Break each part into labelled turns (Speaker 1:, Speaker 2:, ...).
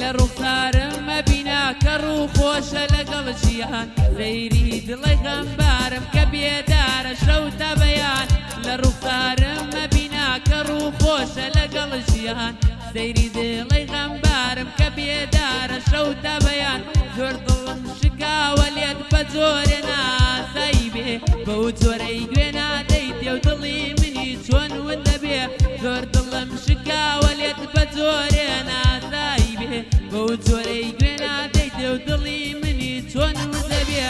Speaker 1: لە ڕووخارم مەبینا کە ڕوو خۆشە لەگەڵ ژیان سەیری دڵی غەمبارم کە بێدارە شەو تا بەیان لە ڕووخارم مەبینا کە ڕوو خۆشە لەگەڵ ژیان سەیری دڵی غەمبارم کە بێدارە شەو تا بەیان زۆر دڵم شکاوە لێت بە جۆرێ ناسایی بێ بەو جۆرەی گوێ نادەیت و دڵی منی چۆن وندە بێ زۆر دڵم شکاوە لێت بە جۆرێ ناسایی بێ بەو جۆرەی گوێ نادەیت و دڵی منی چۆن وندە بێ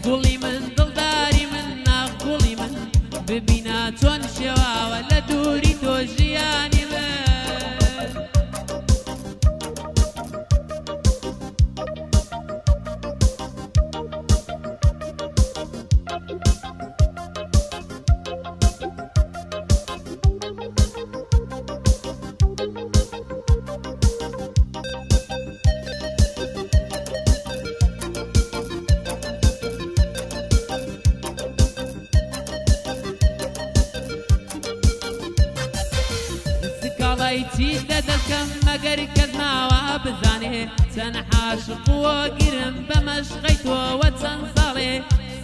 Speaker 1: گوڵی من دڵداری من ناخ گوڵی من ببینا چۆن شێواوە لە دووری تۆ ژیانی من چیت لە دەستکەم مەگەر کەس ناوە بزانێ چەند عاشق وەگیرم بە مەشقەی تۆوە چەند ساڵێ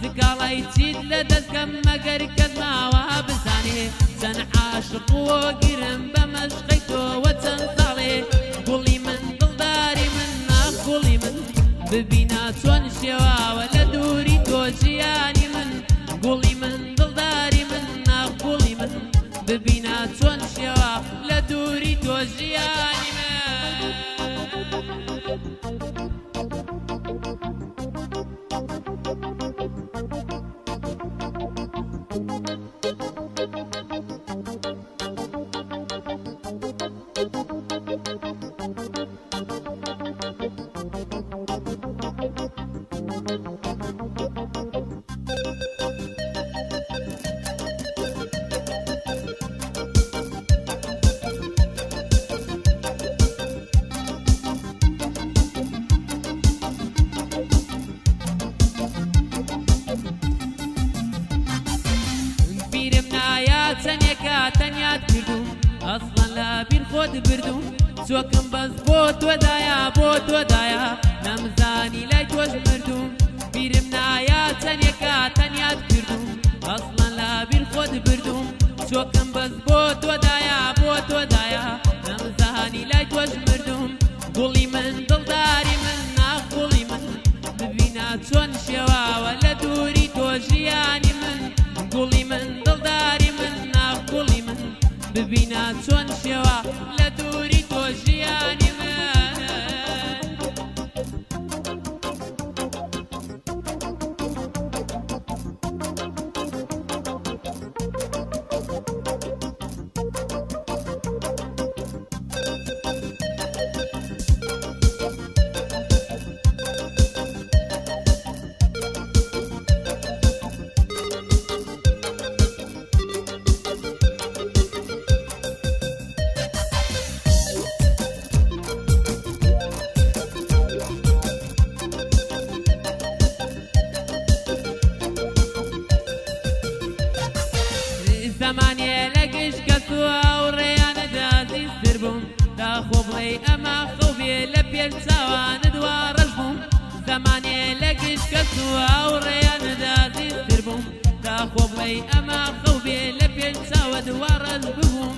Speaker 1: سکاڵای چیت لە دەستکەم مەگەر کەس ناوە بزانێ چەند عاشق وەگیرم بە مەشقەی تۆوە چەند ساڵێ گوڵی من دڵداری من ناخ گوڵی من ببینا چۆن شێواوە لە دووری تۆ ژیانی من گوڵی من دڵداری من ناخ گوڵی من ببینا چۆن شێوا لە دووری تۆ ژیانی من چەندێکە تەنیات کردوم ئەسڵەن لە بیر خۆت بردوم چۆکم بەس بۆ تۆدایە بۆ تۆدایە نەمزانی لای تۆش مردوم بیرم نایە چەندێکە تەنیات کردوم ئەسڵەن لە بیر خۆت بردوم چۆکم بەس بۆ تۆدایە بۆ تۆدایە نەمزانی لای تۆش مردوم گوڵی من دڵداری من ناخ گوڵی من ببینا چۆن شێواوە لە دووری تۆ ژیانی من گوڵی من دڵداری من ناخ گوڵی من ببینا چۆن شێوا لە دووری تۆ ژیانی من زمانێ لە گشت کەسووە و ڕێیانەدا زیستر بووم داخۆ بڵێ ئەمە خەوبێ لە پێش چاوانت وا ڕەش بووم زمانێ لە گشت کەسووە و ڕێیانەدا زیستر بووم داخۆ بڵێ ئەمە خەوبێ لە پێش چاوت وا ڕەش ببووم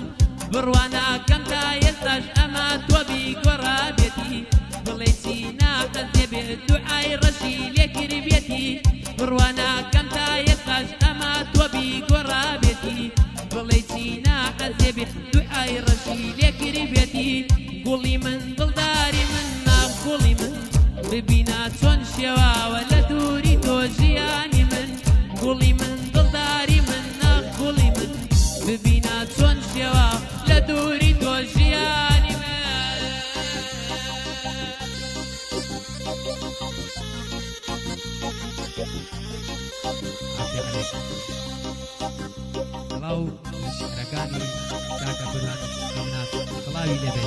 Speaker 1: بڕواناکەم تا ئێستاش ئەمە تۆ بیگۆڕابێتی بڵێ چی ناقەزێ بێت دوعای ڕەشی لێکرد بێتی بڕواناکەم تا ئێستاش ئەمە تۆ بیگۆڕابێتی بڵێ چی ناقەزێ بێت دوعای ڕەشی لێکرد بێتی گوڵی من دڵداری من ناخ گوڵی من ببینا چۆن شێواوە لە دووری تۆ ژیانی من گوڵی من دڵداری من ناخ گوڵی من ببینا چۆن شێوا لە دووری تۆ ژیانی من
Speaker 2: سڵاو شعرەکانی کاکە بورهان کەمنات سڵاوی لێبێ